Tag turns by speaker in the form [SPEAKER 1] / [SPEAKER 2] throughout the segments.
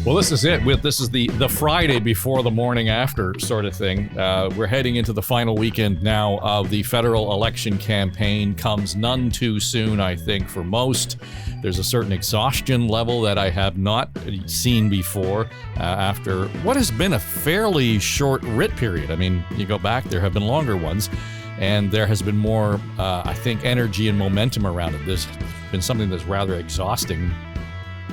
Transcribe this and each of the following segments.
[SPEAKER 1] Well, this is it. This is the Friday before the morning after sort of thing. We're heading into the final weekend now of the federal election campaign. Comes none too soon, I think, for most. There's a certain exhaustion level that I have not seen before after what has been a fairly short writ period. I mean, you go back, there have been longer ones, and there has been more, I think, energy and momentum around it. There's been something that's rather exhausting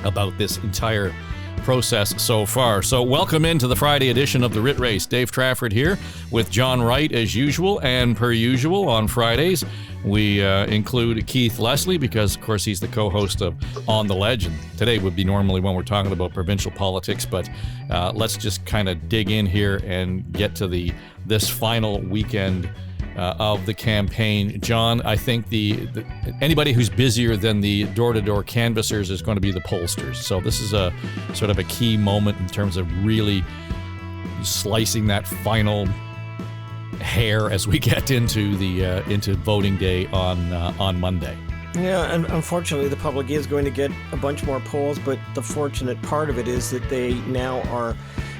[SPEAKER 1] about this entire process so far. So welcome into the Friday edition of the Writ Race. Dave Trafford here with John Wright as usual, and per usual on Fridays we include Keith Leslie because of course he's the co-host of On the Ledge, and today would be normally when we're talking about provincial politics, but let's just kind of dig in here and get to this final weekend of the campaign. John, I think anybody who's busier than the door-to-door canvassers is going to be the pollsters. So this is a sort of a key moment in terms of really slicing that final hair as we get into into voting day on Monday.
[SPEAKER 2] Yeah, and unfortunately the public is going to get a bunch more polls, but the fortunate part of it is that they now are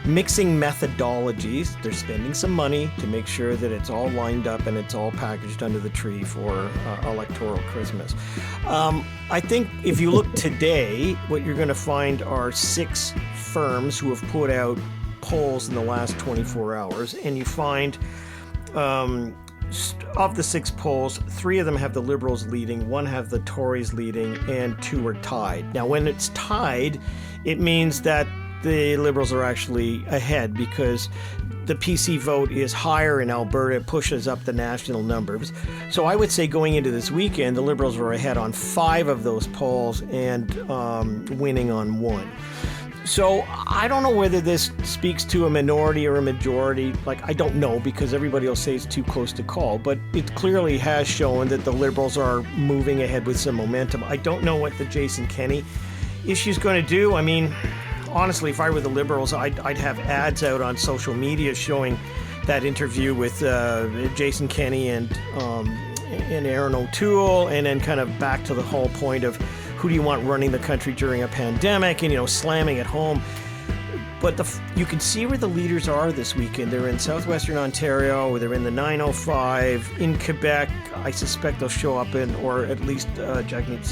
[SPEAKER 2] mixing methodologies. They're spending some money to make sure that it's all lined up and it's all packaged under the tree for electoral Christmas. I think if you look today, what you're going to find are 6 firms who have put out polls in the last 24 hours, and you find of the 6 polls, 3 of them have the Liberals leading, 1 have the Tories leading, and 2 are tied. Now, when it's tied, it means that the Liberals are actually ahead because the PC vote is higher in Alberta. It pushes up the national numbers. So I would say going into this weekend, the Liberals are ahead on 5 of those polls and winning on 1. So I don't know whether this speaks to a minority or a majority. I don't know, because everybody will say it's too close to call, but it clearly has shown that the Liberals are moving ahead with some momentum. I don't know what the Jason Kenney issue is going to do. I mean, honestly, if I were the Liberals, I'd have ads out on social media showing that interview with Jason Kenney and Aaron O'Toole, and then kind of back to the whole point of who do you want running the country during a pandemic, and slamming it home. But you can see where the leaders are this weekend. They're in southwestern Ontario, they're in the 905. In Quebec, I suspect they'll show up or at least Jagmeet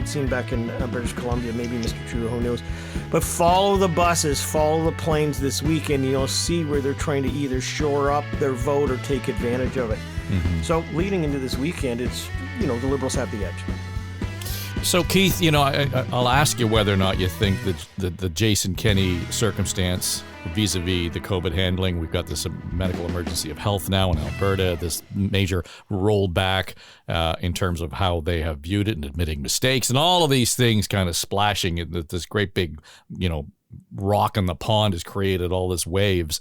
[SPEAKER 2] Singh back in British Columbia, maybe Mr. Trudeau, who knows. But follow the buses, follow the planes this weekend. You'll see where they're trying to either shore up their vote or take advantage of it. Mm-hmm. So leading into this weekend, it's, the Liberals have the edge.
[SPEAKER 1] So, Keith, I'll ask you whether or not you think that the Jason Kenney circumstance vis-a-vis the COVID handling, we've got this medical emergency of health now in Alberta, this major rollback in terms of how they have viewed it and admitting mistakes, and all of these things kind of splashing. This great big, rock in the pond has created all this waves.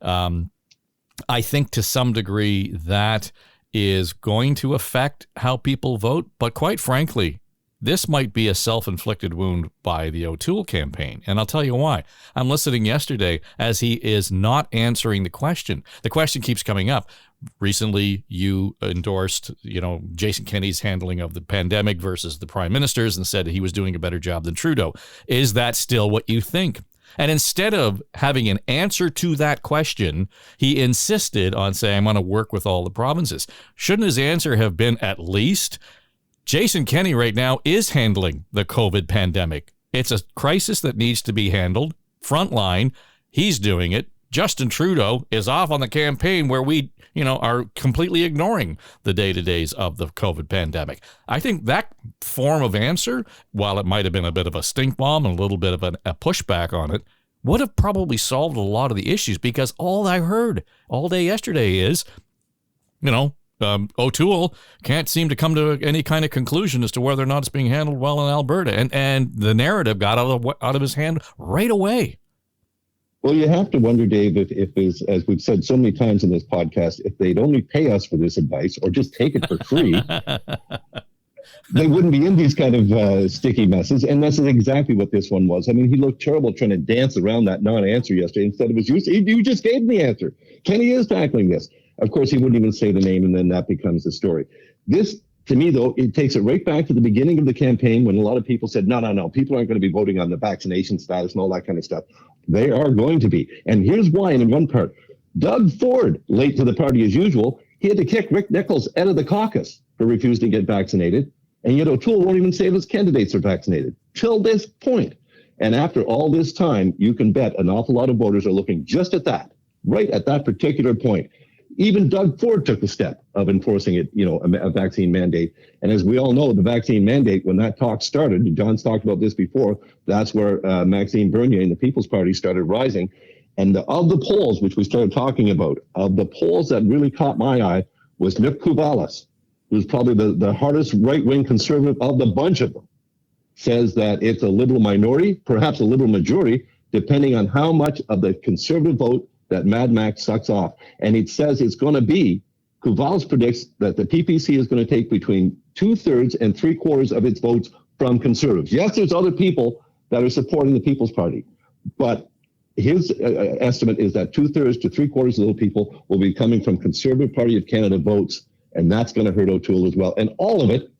[SPEAKER 1] I think to some degree that is going to affect how people vote, but quite frankly, this might be a self-inflicted wound by the O'Toole campaign, and I'll tell you why. I'm listening yesterday as he is not answering the question. The question keeps coming up. Recently, you endorsed, Jason Kenney's handling of the pandemic versus the prime minister's and said he was doing a better job than Trudeau. Is that still what you think? And instead of having an answer to that question, he insisted on saying, I'm going to work with all the provinces. Shouldn't his answer have been at least, Jason Kenney right now is handling the COVID pandemic. It's a crisis that needs to be handled. Frontline, he's doing it. Justin Trudeau is off on the campaign where we, are completely ignoring the day-to-days of the COVID pandemic. I think that form of answer, while it might have been a bit of a stink bomb and a little bit of a pushback on it, would have probably solved a lot of the issues, because all I heard all day yesterday is, O'Toole can't seem to come to any kind of conclusion as to whether or not it's being handled well in Alberta, and the narrative got out of his hand right away.
[SPEAKER 3] Well, you have to wonder, Dave, if as we've said so many times in this podcast, if they'd only pay us for this advice or just take it for free, they wouldn't be in these kind of sticky messes. And this is exactly what this one was. I mean, he looked terrible trying to dance around that non-answer yesterday. Instead of you just gave him the answer. Kenney is tackling this. Of course, he wouldn't even say the name, and then that becomes the story. This To me, though, it takes it right back to the beginning of the campaign when a lot of people said, no, people aren't going to be voting on the vaccination status and all that kind of stuff. They are going to be. And here's why in one part. Doug Ford, late to the party as usual, he had to kick Rick Nichols out of the caucus for refusing to get vaccinated. And yet O'Toole won't even say if his candidates are vaccinated till this point. And after all this time, you can bet an awful lot of voters are looking just at that, right at that particular point. Even Doug Ford took the step of enforcing it, a vaccine mandate. And as we all know, the vaccine mandate, when that talk started, John's talked about this before, that's where Maxime Bernier and the People's Party started rising. And of the polls, which we started talking about, of the polls that really caught my eye was Nick Kouvalis, who's probably the hardest right-wing conservative of the bunch of them, says that it's a liberal minority, perhaps a liberal majority, depending on how much of the conservative vote that Mad Max sucks off. And it says it's going to be, Kouvalis predicts that the PPC is going to take between 2/3 and 3/4 of its votes from conservatives. Yes, there's other people that are supporting the People's Party, but his estimate is that 2/3 to 3/4 of those people will be coming from Conservative Party of Canada votes, and that's going to hurt O'Toole as well. And all of it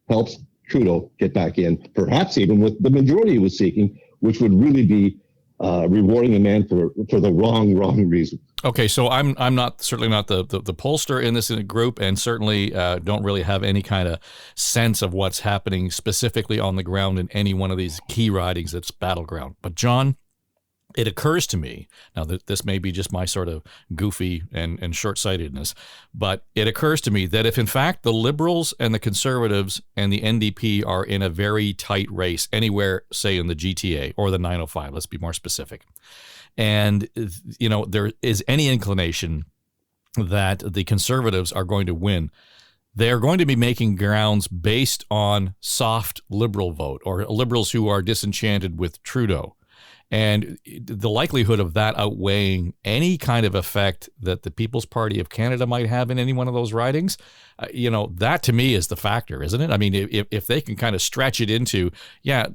[SPEAKER 3] helps Trudeau get back in, perhaps even with the majority he was seeking, which would really be rewarding a man for the wrong reason.
[SPEAKER 1] Okay, so I'm certainly not the pollster in this group, and certainly don't really have any kind of sense of what's happening specifically on the ground in any one of these key ridings that's battleground. But John, it occurs to me, now that this may be just my sort of goofy and short-sightedness, but it occurs to me that if in fact the Liberals and the Conservatives and the NDP are in a very tight race anywhere, say in the GTA or the 905, let's be more specific, and there is any inclination that the Conservatives are going to win, they're going to be making grounds based on soft Liberal vote or Liberals who are disenchanted with Trudeau. And the likelihood of that outweighing any kind of effect that the People's Party of Canada might have in any one of those ridings, that to me is the factor, isn't it? I mean, if they can kind of stretch it into,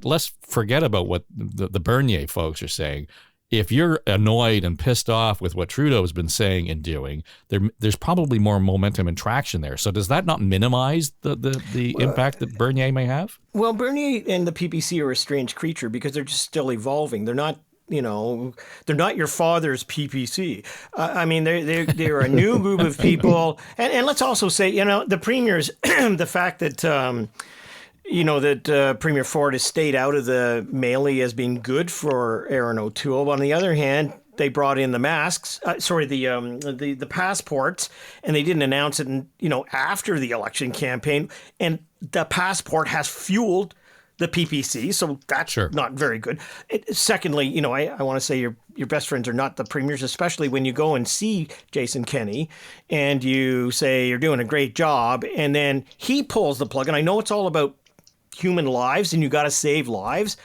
[SPEAKER 1] let's forget about what the Bernier folks are saying. If you're annoyed and pissed off with what Trudeau has been saying and doing, there's probably more momentum and traction there. So does that not minimize the impact that Bernier may have?
[SPEAKER 2] Well, Bernier and the PPC are a strange creature because they're just still evolving. They're not, they're not your father's PPC. I mean, they're a new group of people. And let's also say, the premiers, the fact that that Premier Ford has stayed out of the melee has been good for Erin O'Toole. But on the other hand, they brought in the masks, the passports, and they didn't announce it, after the election campaign. And the passport has fueled the PPC, so that's not very good. Secondly, I want to say your best friends are not the premiers, especially when you go and see Jason Kenney and you say you're doing a great job, and then he pulls the plug. And I know it's all about human lives and you got to save lives,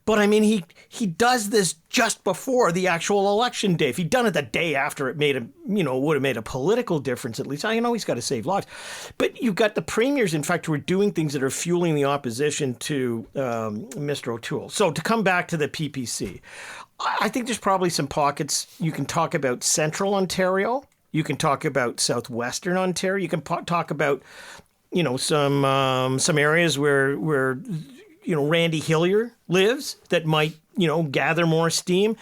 [SPEAKER 2] but I mean he does this just before the actual election day. If he'd done it the day after, it would have made a political difference at least. I know he's got to save lives, but you've got the premiers, in fact, who are doing things that are fueling the opposition to Mr. O'Toole. So to come back to the PPC, I think there's probably some pockets. You can talk about Central Ontario, you can talk about Southwestern Ontario, you can talk about some areas where Randy Hillier lives that might, gather more steam.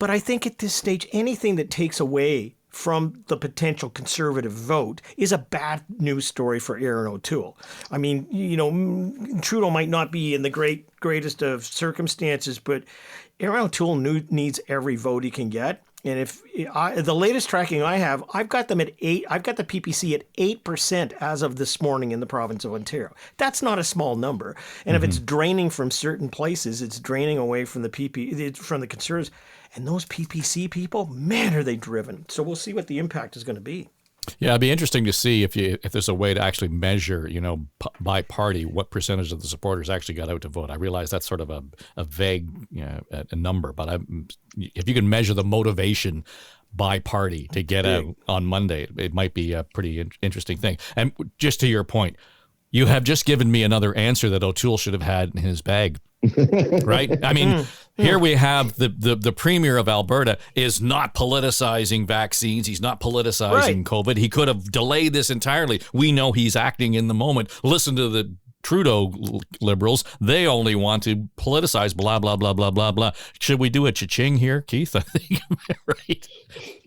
[SPEAKER 2] But I think at this stage, anything that takes away from the potential Conservative vote is a bad news story for Erin O'Toole. I mean, Trudeau might not be in the greatest of circumstances, but Erin O'Toole needs every vote he can get. And if the latest tracking I have, I've got them at 8. I've got the PPC at 8% as of this morning in the province of Ontario. That's not a small number. And if it's draining from certain places, it's draining away from from the Conservatives. And those PPC people, man, are they driven. So we'll see what the impact is going to be.
[SPEAKER 1] Yeah, it'd be interesting to see if there's a way to actually measure, by party, what percentage of the supporters actually got out to vote. I realize that's sort of a vague a number, but if you can measure the motivation by party to get out on Monday, it might be a pretty interesting thing. And just to your point, you have just given me another answer that O'Toole should have had in his bag Right? I mean, here we have the premier of Alberta is not politicizing vaccines. He's not politicizing COVID. He could have delayed this entirely. We know he's acting in the moment. Listen to the Trudeau Liberals. They only want to politicize blah, blah, blah, blah, blah, blah. Should we do a cha-ching here, Keith? I think, right?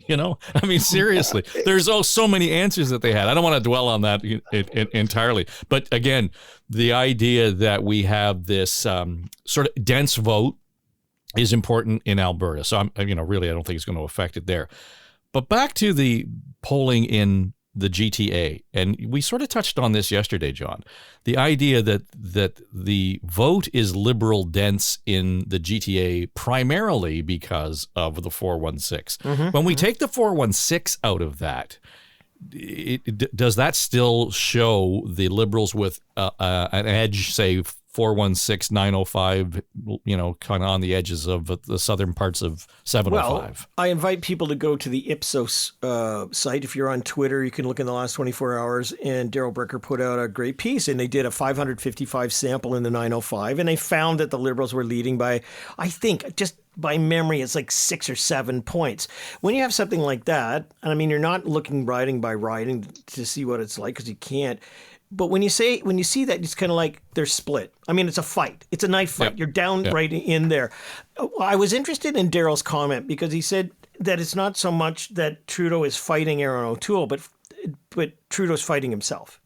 [SPEAKER 1] You know, I mean, seriously, there's so many answers that they had. I don't want to dwell on that entirely. But again, the idea that we have this sort of dense vote is important in Alberta. So, really, I don't think it's going to affect it there. But back to the polling in the GTA, and we sort of touched on this yesterday, John, the idea that the vote is Liberal dense in the GTA primarily because of the 416. When we take the 416 out of that, does that still show the Liberals with an edge, say 416, 905, kind of on the edges of the southern parts of 705?
[SPEAKER 2] Well, I invite people to go to the Ipsos site. If you're on Twitter, you can look in the last 24 hours, and Daryl Bricker put out a great piece, and they did a 555 sample in the 905, and they found that the Liberals were leading by, I think, just by memory, it's like 6 or 7 points. When you have something like that, and I mean, you're not looking riding by riding to see what it's like, because you can't. But when you see that, it's kind of like they're split. I mean, it's a fight. It's a knife fight. Yep. You're down right in there. I was interested in Daryl's comment because he said that it's not so much that Trudeau is fighting Aaron O'Toole, but Trudeau's fighting himself.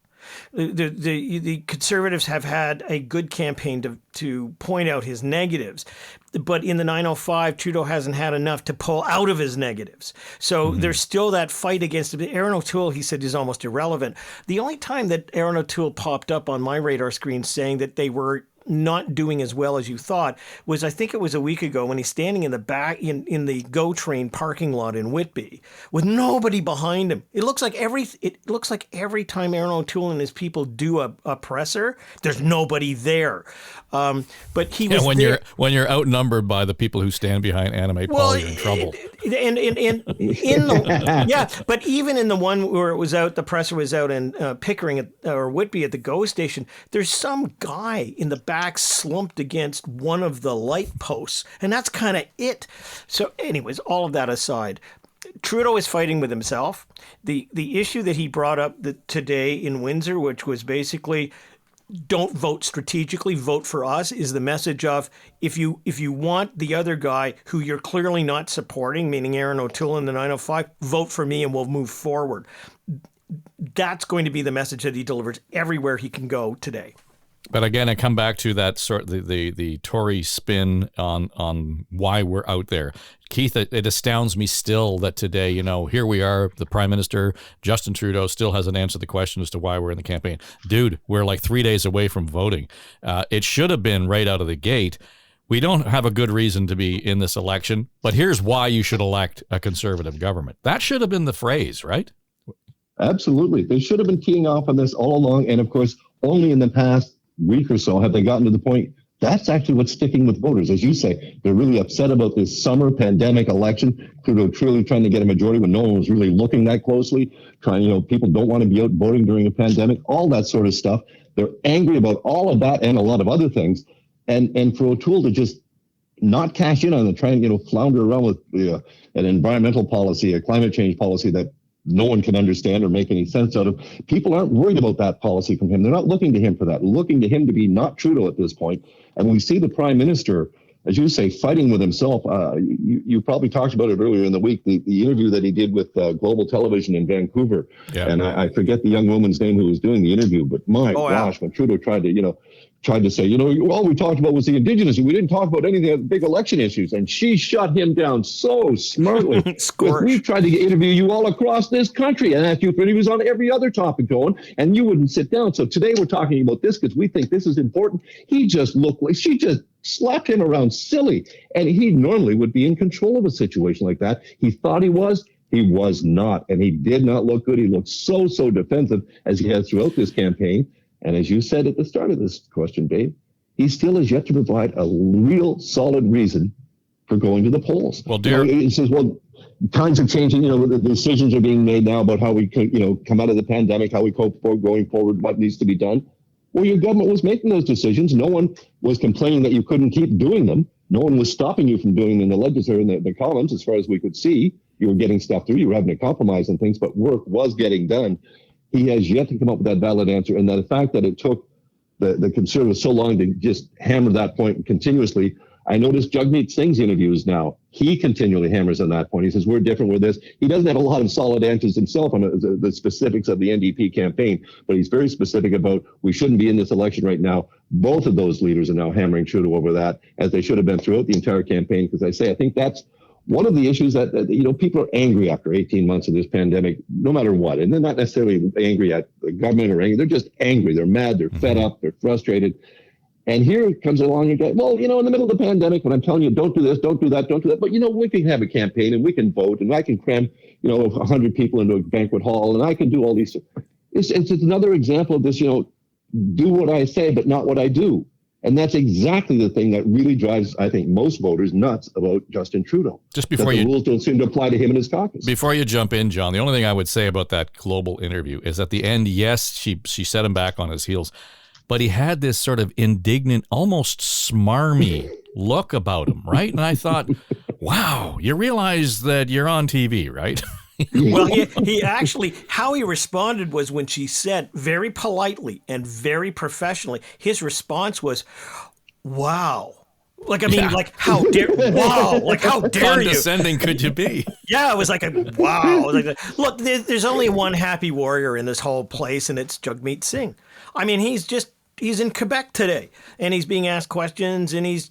[SPEAKER 2] The Conservatives have had a good campaign to point out his negatives, but in the 905, Trudeau hasn't had enough to pull out of his negatives. So there's still that fight against him. Aaron O'Toole, he said, is almost irrelevant. The only time that Aaron O'Toole popped up on my radar screen saying that they were not doing as well as you thought was, I think it was a week ago, when he's standing in the back in the GO train parking lot in Whitby with nobody behind him. It looks like every time Aaron O'Toole and his people do a presser, there's nobody there. But he was
[SPEAKER 1] when you're outnumbered by the people who stand behind Animate Paul, you're in trouble. But even in the one where it was out, the presser was out in Pickering or Whitby at the GO station, there's some guy in the back slumped against one of the light posts, and that's kind of it. So anyways, all of that aside, Trudeau is fighting with himself. The issue that he brought up today in Windsor, which was basically don't vote strategically, vote for us, is the message of if you want the other guy who you're clearly not supporting, meaning Aaron O'Toole in the 905, vote for me and we'll move forward. That's going to be the message that he delivers everywhere he can go today. But again, I come back to that sort of the Tory spin on why we're out there. Keith, it astounds me still that today, here we are, the Prime Minister, Justin Trudeau, still hasn't answered the question as to why we're in the campaign. Dude, we're like 3 days away from voting. It should have been right out of the gate. We don't have a good reason to be in this election, but here's why you should elect a Conservative government. That should have been the phrase, right?
[SPEAKER 3] Absolutely. They should have been keying off on this all along. And of course, only in the past week or so have they gotten to the point that's actually what's sticking with voters. As you say, they're really upset about this summer pandemic election. Trudeau truly trying to get a majority when no one was really looking that closely. People don't want to be out voting during a pandemic, all that sort of stuff. They're angry about all of that and a lot of other things. And for O'Toole to just not cash in on it, try and flounder around with an environmental policy, a climate change policy that no one can understand or make any sense out of. People aren't worried about that policy from him. They're not looking to him for that, looking to him to be not Trudeau at this point. And we see the Prime Minister, as you say, fighting with himself. You probably talked about it earlier in the week, the interview that he did with Global Television in Vancouver. Yeah. And I forget the young woman's name who was doing the interview, but gosh, when Trudeau tried to say, all we talked about was the Indigenous. We didn't talk about any of the big election issues. And she shut him down so smartly. We tried to interview you all across this country and asked you if he was on every other topic going, and you wouldn't sit down. So today we're talking about this because we think this is important. He just looked like she just slapped him around silly. And he normally would be in control of a situation like that. He thought he was. He was not. And he did not look good. He looked so defensive as he has throughout this campaign. And as you said at the start of this question, Dave, he still has yet to provide a real solid reason for going to the polls.
[SPEAKER 1] Well,
[SPEAKER 3] he says, times are changing. The decisions are being made now about how we come out of the pandemic, how we cope for going forward, what needs to be done. Well, your government was making those decisions. No one was complaining that you couldn't keep doing them. No one was stopping you from doing them in the legislature, in the columns, as far as we could see. You were getting stuff through. You were having to compromise on things, but work was getting done. He has yet to come up with that valid answer. And the fact that it took the Conservatives so long to just hammer that point continuously. I noticed Jagmeet Singh's interviews now. He continually hammers on that point. He says, we're different with this. He doesn't have a lot of solid answers himself on the specifics of the NDP campaign, but he's very specific about we shouldn't be in this election right now. Both of those leaders are now hammering Trudeau over that, as they should have been throughout the entire campaign, because I think that's one of the issues that people are angry after 18 months of this pandemic, no matter what. And they're not necessarily angry at the government or angry. They're just angry. They're mad. They're fed up. They're frustrated. And here comes along and goes, well, in the middle of the pandemic, when I'm telling you, don't do this, don't do that, don't do that. But, we can have a campaign and we can vote and I can cram, 100 people into a banquet hall and I can do all these. It's another example of this, do what I say, but not what I do. And that's exactly the thing that really drives, I think, most voters nuts about Justin Trudeau.
[SPEAKER 1] Just before
[SPEAKER 3] the rules don't seem to apply to him and his caucus.
[SPEAKER 1] Before you jump in, John, the only thing I would say about that Global interview is at the end, yes, she set him back on his heels, but he had this sort of indignant, almost smarmy look about him, right? And I thought, wow, you realize that you're on TV, right?
[SPEAKER 2] Well, he actually, how he responded was when she said very politely and very professionally, his response was, wow. Like, how dare, wow, like, how dare you?
[SPEAKER 1] Condescending could you be?
[SPEAKER 2] Yeah, it was like wow. Look, there's only one happy warrior in this whole place, and it's Jagmeet Singh. He's in Quebec today, and he's being asked questions, and he's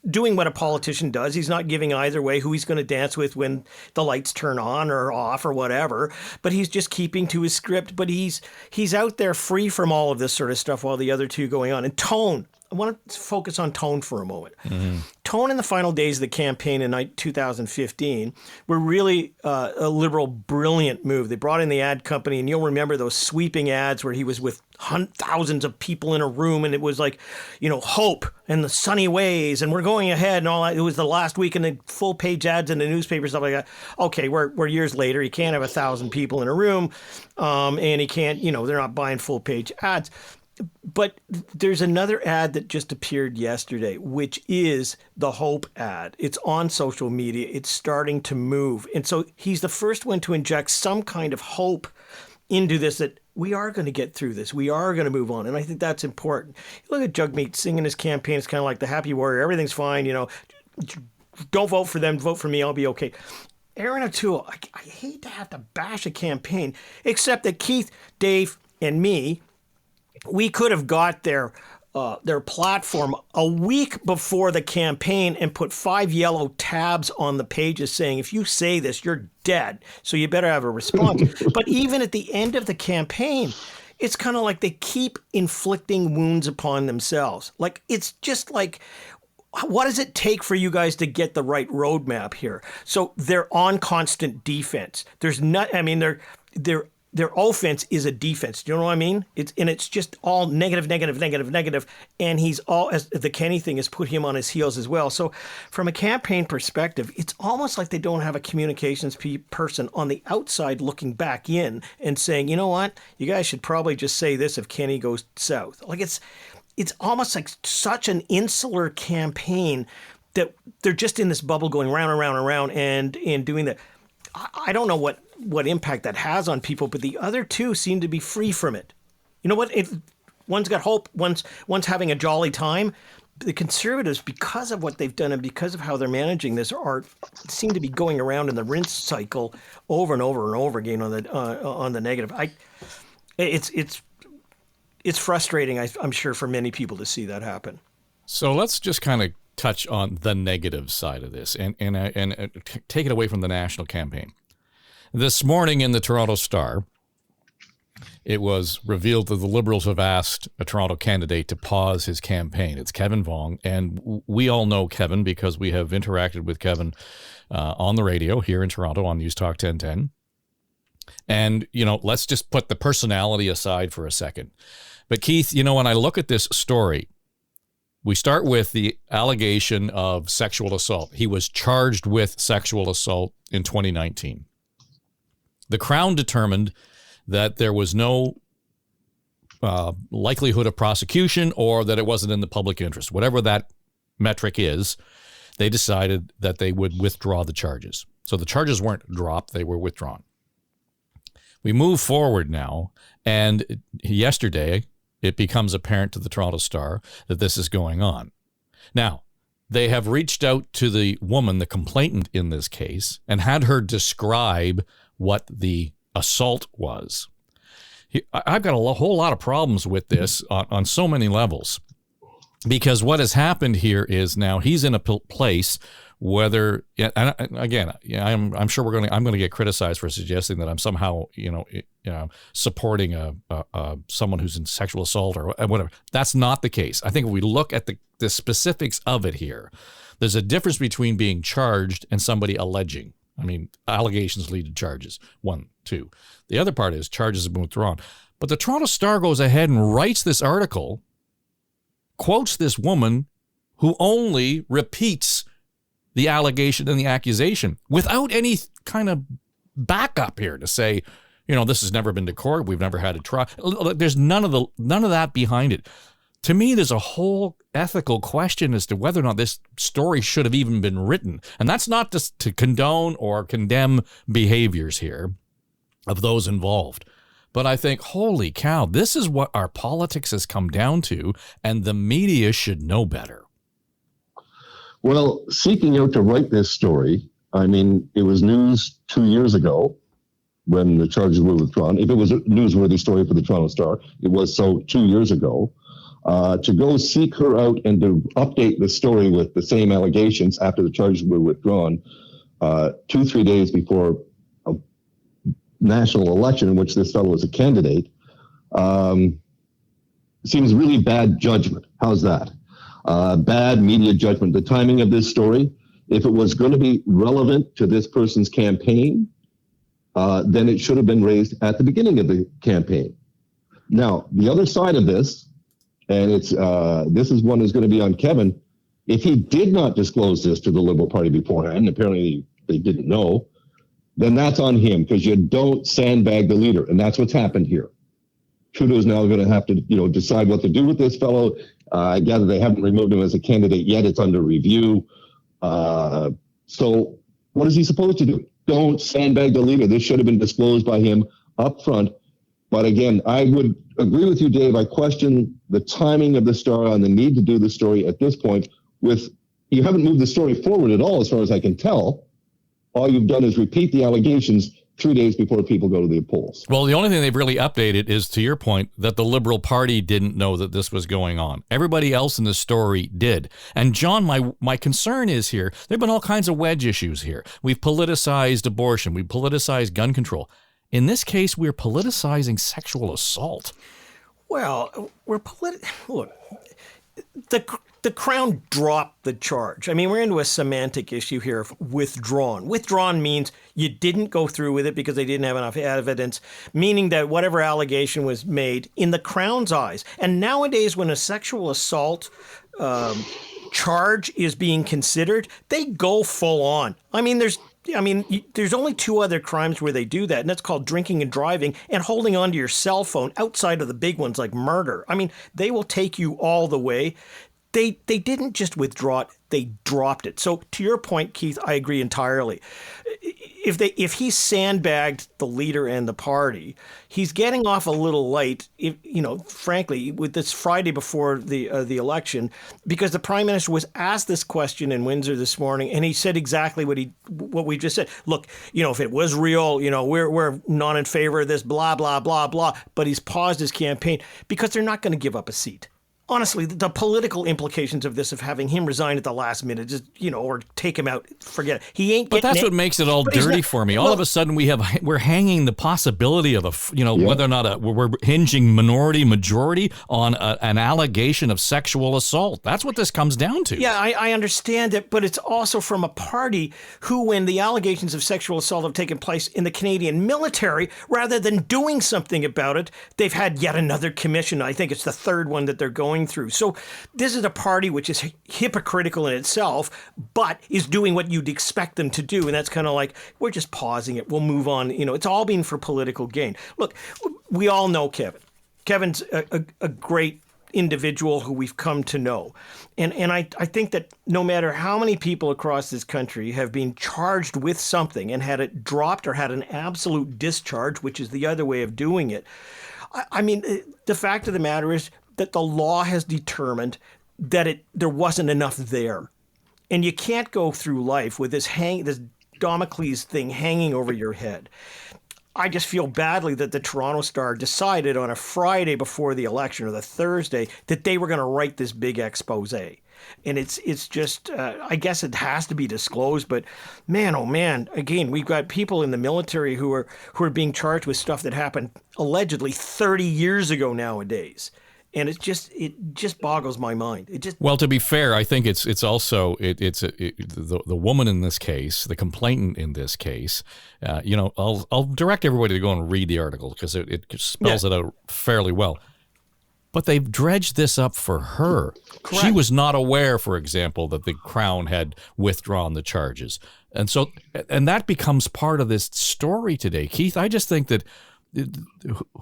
[SPEAKER 2] doing what a politician does. He's not giving either way who he's going to dance with when the lights turn on or off or whatever, but he's just keeping to his script. But he's out there free from all of this sort of stuff while the other two going on. And tone. I want to focus on tone for a moment. Mm-hmm. Tone in the final days of the campaign in 2015 were really a Liberal brilliant move. They brought in the ad company, and you'll remember those sweeping ads where he was with thousands of people in a room, and it was like, hope and the sunny ways, and we're going ahead and all that. It was the last week, and the full page ads in the newspaper, stuff like that. Okay, we're years later. He can't have 1,000 people in a room, and he can't, they're not buying full page ads. But there's another ad that just appeared yesterday, which is the Hope ad. It's on social media. It's starting to move. And so he's the first one to inject some kind of hope into this, that we are going to get through this. We are going to move on. And I think that's important. You look at Jagmeet Singh in his campaign. It's kind of like the happy warrior. Everything's fine. Don't vote for them. Vote for me. I'll be okay. Aaron O'Toole, I hate to have to bash a campaign, except that Keith, Dave, and me, we could have got their platform a week before the campaign and put 5 yellow tabs on the pages saying, if you say this, you're dead. So you better have a response. But even at the end of the campaign, it's kind of like they keep inflicting wounds upon themselves. Like, it's just like, what does it take for you guys to get the right roadmap here? So they're on constant defense. There's not, their offense is a defense. Do you know what I mean? It's just all negative. And he's all, as the Kenny thing has put him on his heels as well. So from a campaign perspective, it's almost like they don't have a communications person on the outside looking back in and saying, you know what? You guys should probably just say this if Kenny goes south. Like, it's almost like such an insular campaign that they're just in this bubble going round and round and round and doing that. I don't know what impact that has on people, but the other two seem to be free from it. You know what? One's got hope, one's having a jolly time. The Conservatives, because of what they've done and because of how they're managing this, seem to be going around in the rinse cycle over and over and over again on the negative. It's frustrating, I'm sure, for many people to see that happen.
[SPEAKER 1] So let's just kind of touch on the negative side of this and take it away from the national campaign. This morning in the Toronto Star, it was revealed that the Liberals have asked a Toronto candidate to pause his campaign. It's Kevin Vuong, and we all know Kevin because we have interacted with Kevin on the radio here in Toronto on News Talk 1010. And, let's just put the personality aside for a second. But Keith, when I look at this story, we start with the allegation of sexual assault. He was charged with sexual assault in 2019. The Crown determined that there was no likelihood of prosecution or that it wasn't in the public interest. Whatever that metric is, they decided that they would withdraw the charges. So the charges weren't dropped, they were withdrawn. We move forward now, and yesterday it becomes apparent to the Toronto Star that this is going on. Now, they have reached out to the woman, the complainant in this case, and had her describe what the assault was. I've got a whole lot of problems with this on so many levels, because what has happened here is now he's in a place whether, and again, I'm sure I'm going to get criticized for suggesting that I'm somehow, supporting someone who's in sexual assault or whatever. That's not the case. I think if we look at the specifics of it here, there's a difference between being charged and somebody alleging. I mean, allegations lead to charges. 1, 2. The other part is charges have been withdrawn. But the Toronto Star goes ahead and writes this article, quotes this woman who only repeats the allegation and the accusation without any kind of backup here to say, this has never been to court. We've never had a trial. There's none of that behind it. To me, there's a whole ethical question as to whether or not this story should have even been written. And that's not just to condone or condemn behaviors here of those involved. But I think, holy cow, this is what our politics has come down to, and the media should know better.
[SPEAKER 3] Well, seeking out to write this story, I mean, it was news 2 years ago when the charges were withdrawn. If it was a newsworthy story for the Toronto Star, it was so 2 years ago. To go seek her out and to update the story with the same allegations after the charges were withdrawn 2-3 days before a national election in which this fellow was a candidate seems really bad judgment. How's that? Bad media judgment. The timing of this story, if it was going to be relevant to this person's campaign, then it should have been raised at the beginning of the campaign. Now, the other side of this, and this is one that's going to be on Kevin, if he did not disclose this to the Liberal Party beforehand, and apparently they didn't know, then that's on him, because you don't sandbag the leader, and that's what's happened here. Trudeau's now going to have to, decide what to do with this fellow. I gather they haven't removed him as a candidate yet. It's under review. So what is he supposed to do? Don't sandbag the leader. This should have been disclosed by him up front. But again, I would agree with you, Dave. I question the timing of the story and the need to do the story at this point. You haven't moved the story forward at all, as far as I can tell. All you've done is repeat the allegations 3 days before people go to the polls.
[SPEAKER 1] Well, the only thing they've really updated is, to your point, that the Liberal Party didn't know that this was going on. Everybody else in the story did. And John, my concern is here, there have been all kinds of wedge issues here. We've politicized abortion. We've politicized gun control. In this case, we're politicizing sexual assault.
[SPEAKER 2] Well, look, the Crown dropped the charge. I mean, we're into a semantic issue here of withdrawn. Withdrawn means you didn't go through with it because they didn't have enough evidence, meaning that whatever allegation was made in the Crown's eyes. And nowadays, when a sexual assault charge is being considered, they go full on. I mean, there's only 2 other crimes where they do that, and that's called drinking and driving and holding onto your cell phone outside of the big ones like murder. I mean, they will take you all the way. They didn't just withdraw it, they dropped it. So to your point, Keith, I agree entirely. If he sandbagged the leader and the party, he's getting off a little light, frankly, with this Friday before the election, because the Prime Minister was asked this question in Windsor this morning, and he said exactly what we just said. Look, if it was real, we're not in favor of this, blah, blah, blah, blah. But he's paused his campaign because they're not going to give up a seat. Honestly, the political implications of this, of having him resign at the last minute, just or take him out, forget it. He ain't.
[SPEAKER 1] But that's what makes it all dirty for me. All of a sudden, we're hanging the possibility of whether or not we're hinging minority majority on an allegation of sexual assault. That's what this comes down to.
[SPEAKER 2] Yeah, I understand it, but it's also from a party who, when the allegations of sexual assault have taken place in the Canadian military, rather than doing something about it, they've had yet another commission. I think it's the 3rd one that they're going through. So this is a party which is hypocritical in itself, but is doing what you'd expect them to do. And that's kind of like, we're just pausing it. We'll move on. It's all been for political gain. Look, we all know, Kevin, Kevin's a great individual who we've come to know. And I think that no matter how many people across this country have been charged with something and had it dropped or had an absolute discharge, which is the other way of doing it, I mean, the fact of the matter is that the law has determined that there wasn't enough there. And you can't go through life with this Damocles thing hanging over your head. I just feel badly that the Toronto Star decided on a Friday before the election or the Thursday that they were going to write this big expose. And it's just, I guess it has to be disclosed. But man, oh man, again, we've got people in the military who are being charged with stuff that happened allegedly 30 years ago nowadays. And it just boggles my mind.
[SPEAKER 1] Well, to be fair, I think it's also the woman in this case, the complainant in this case. I'll direct everybody to go and read the article because it spells it out fairly well. But they've dredged this up for her. Correct. She was not aware, for example, that the Crown had withdrawn the charges, and that becomes part of this story today, Keith. I just think that.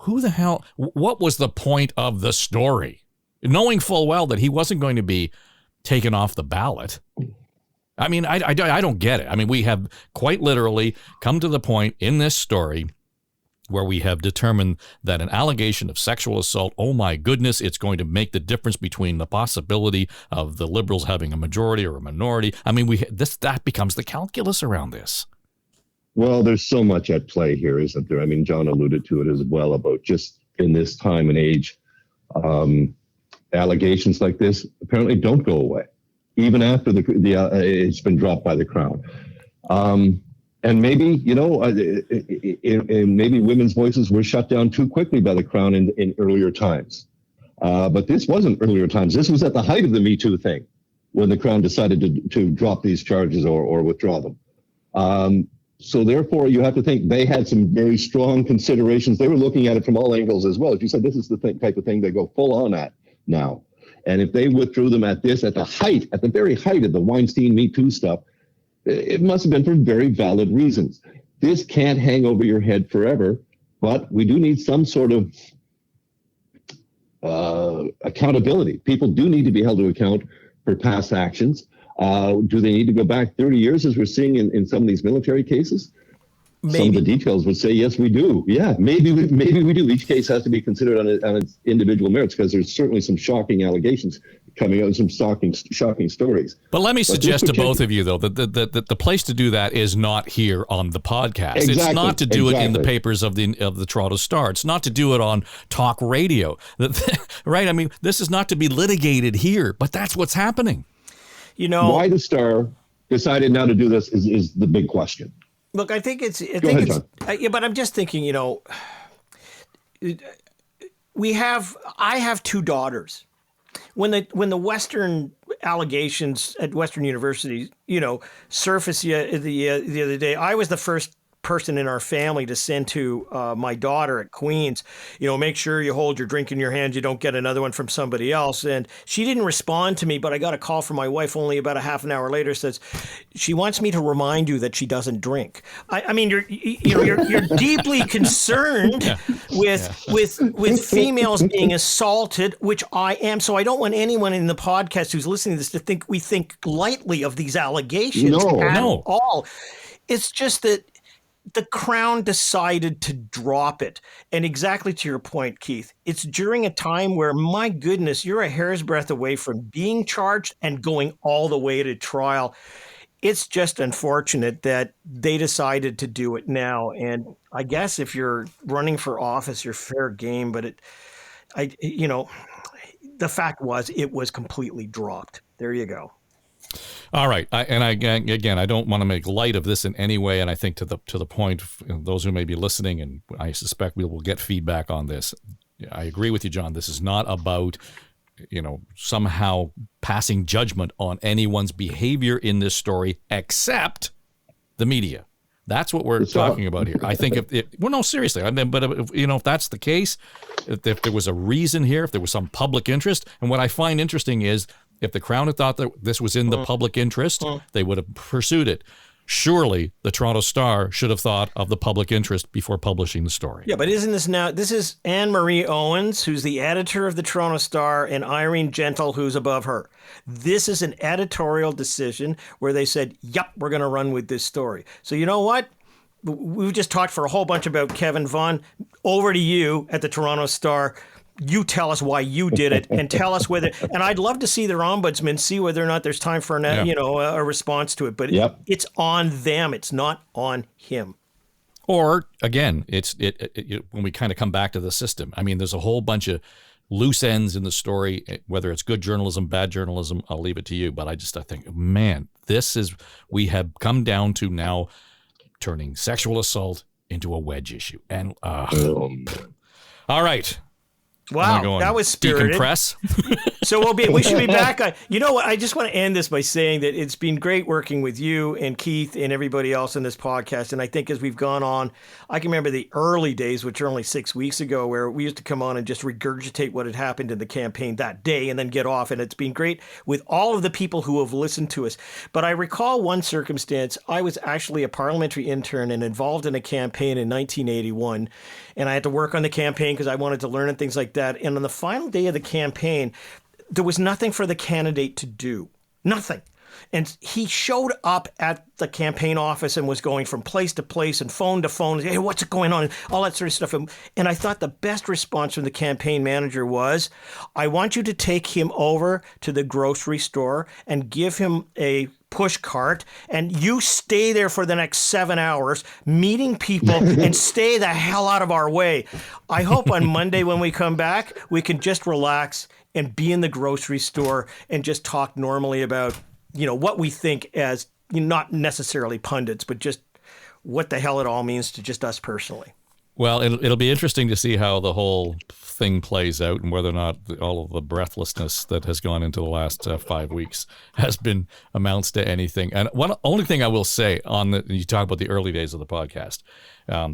[SPEAKER 1] Who the hell? What was the point of the story? Knowing full well that he wasn't going to be taken off the ballot. I mean, I don't get it. I mean, we have quite literally come to the point in this story where we have determined that an allegation of sexual assault, oh my goodness, it's going to make the difference between the possibility of the Liberals having a majority or a minority. I mean, that becomes the calculus around this.
[SPEAKER 3] Well, there's so much at play here, isn't there? I mean, John alluded to it as well about just in this time and age, allegations like this apparently don't go away, even after it's been dropped by the Crown. And maybe, maybe women's voices were shut down too quickly by the Crown in earlier times. But this wasn't earlier times. This was at the height of the Me Too thing when the Crown decided to drop these charges or withdraw them. So therefore, you have to think they had some very strong considerations. They were looking at it from all angles as well. As you said, this is the type of thing they go full on at now. And if they withdrew them at the very height of the Weinstein Me Too stuff, it must have been for very valid reasons. This can't hang over your head forever, but we do need some sort of accountability. People do need to be held to account for past actions. Do they need to go back 30 years as we're seeing in some of these military cases? Maybe. Some of the details would say, yes, we do. Yeah, maybe we do. Each case has to be considered on its individual merits because there's certainly some shocking allegations coming out and some shocking stories.
[SPEAKER 1] But let me suggest to both of you, though, that the place to do that is not here on the podcast. Exactly. It's not to do it in the papers of the Toronto Star. It's not to do it on talk radio. Right? I mean, this is not to be litigated here, but that's what's happening.
[SPEAKER 3] Why the Star decided now to do this is the big question.
[SPEAKER 2] Look, I think it's. But I'm just thinking. I have two daughters. When the Western allegations at Western University, surfaced the other day, I was the first person in our family to send to my daughter at Queen's, make sure you hold your drink in your hand, you don't get another one from somebody else. And she didn't respond to me, but I got a call from my wife only about a half an hour later, says she wants me to remind you that she doesn't drink. I mean, you're deeply concerned with females being assaulted, which I am. So I don't want anyone in the podcast who's listening to this to think we think lightly of these allegations at all. It's just that the Crown decided to drop it. And exactly to your point, Keith, it's during a time where, my goodness, you're a hair's breadth away from being charged and going all the way to trial. It's just unfortunate that they decided to do it now. And I guess if you're running for office, you're fair game. But the fact was it was completely dropped. There you go.
[SPEAKER 1] All right, I don't want to make light of this in any way, and I think to the point, those who may be listening, and I suspect we will get feedback on this. I agree with you, John. This is not about, somehow passing judgment on anyone's behavior in this story, except the media. That's what we're talking about here. I think seriously. I mean, but if that's the case, if there was a reason here, if there was some public interest, and what I find interesting is, if the Crown had thought that this was in the public interest, they would have pursued it. Surely the Toronto Star should have thought of the public interest before publishing the story.
[SPEAKER 2] Yeah, but isn't this now, this is Anne-Marie Owens, who's the editor of the Toronto Star, and Irene Gentle, who's above her. This is an editorial decision where they said, yep, we're going to run with this story. So you know what? We've just talked for a whole bunch about Kevin Vuong. Over to you at the Toronto Star. You tell us why you did it, and tell us whether. And I'd love to see their ombudsman see whether or not there's time for a response to it. But it's on them. It's not on him.
[SPEAKER 1] Or again, it's when we kind of come back to the system. I mean, there's a whole bunch of loose ends in the story. Whether it's good journalism, bad journalism, I'll leave it to you. But I think, man, we have come down to now turning sexual assault into a wedge issue. And all right.
[SPEAKER 2] Wow, that was spirited.
[SPEAKER 1] Decompress.
[SPEAKER 2] So we should be back. You know what? I just want to end this by saying that it's been great working with you and Keith and everybody else in this podcast. And I think as we've gone on, I can remember the early days, which are only 6 weeks ago, where we used to come on and just regurgitate what had happened in the campaign that day and then get off. And it's been great with all of the people who have listened to us. But I recall one circumstance. I was actually a parliamentary intern and involved in a campaign in 1981. And I had to work on the campaign because I wanted to learn and things like that. And on the final day of the campaign, there was nothing for the candidate to do. Nothing. And he showed up at the campaign office and was going from place to place and phone to phone. Hey, what's going on? All that sort of stuff. And I thought the best response from the campaign manager was, I want you to take him over to the grocery store and give him a push cart, and you stay there for the next 7 hours meeting people and stay the hell out of our way. I hope on Monday when we come back, we can just relax and be in the grocery store and just talk normally about, what we think as not necessarily pundits, but just what the hell it all means to just us personally.
[SPEAKER 1] Well, it'll be interesting to see how the whole thing plays out and whether or not all of the breathlessness that has gone into the last 5 weeks amounts to anything. And only thing I will say you talk about the early days of the podcast,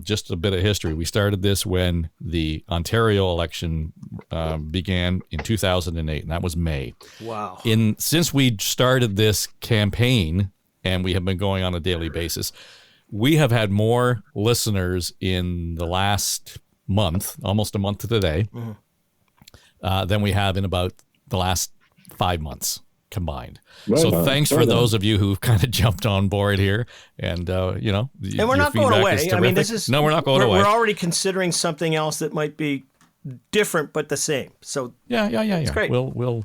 [SPEAKER 1] just a bit of history. We started this when the Ontario election began in 2008, and that was May.
[SPEAKER 2] Wow.
[SPEAKER 1] Since we started this campaign, and we have been going on a daily basis, we have had more listeners in the last month, almost a month to the day, than we have in about the last 5 months combined. Thanks for those of you who've kind of jumped on board here. And, and
[SPEAKER 2] we're not going away. I mean,
[SPEAKER 1] No, we're not going away.
[SPEAKER 2] We're already considering something else that might be different but the same. So
[SPEAKER 1] yeah. It's
[SPEAKER 2] great.
[SPEAKER 1] We'll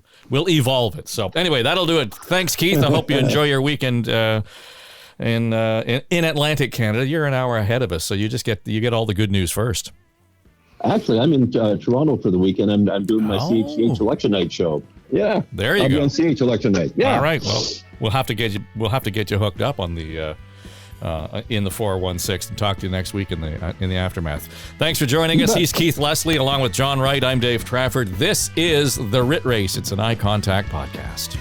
[SPEAKER 1] evolve it. So anyway, that'll do it. Thanks, Keith. I hope you enjoy your weekend. In Atlantic Canada. You're an hour ahead of us, so you get all the good news first.
[SPEAKER 3] Actually, I'm in Toronto for the weekend. I'm doing my CH election night show. Yeah,
[SPEAKER 1] there you
[SPEAKER 3] I'll
[SPEAKER 1] go.
[SPEAKER 3] be on CH election night. Yeah.
[SPEAKER 1] All right. Well, we'll have to get you hooked up on the in the 416 and talk to you next week in the aftermath. Thanks for joining us. He's Keith Leslie, along with John Wright. I'm Dave Trafford. This is The Writ Race. It's an Eye Contact podcast.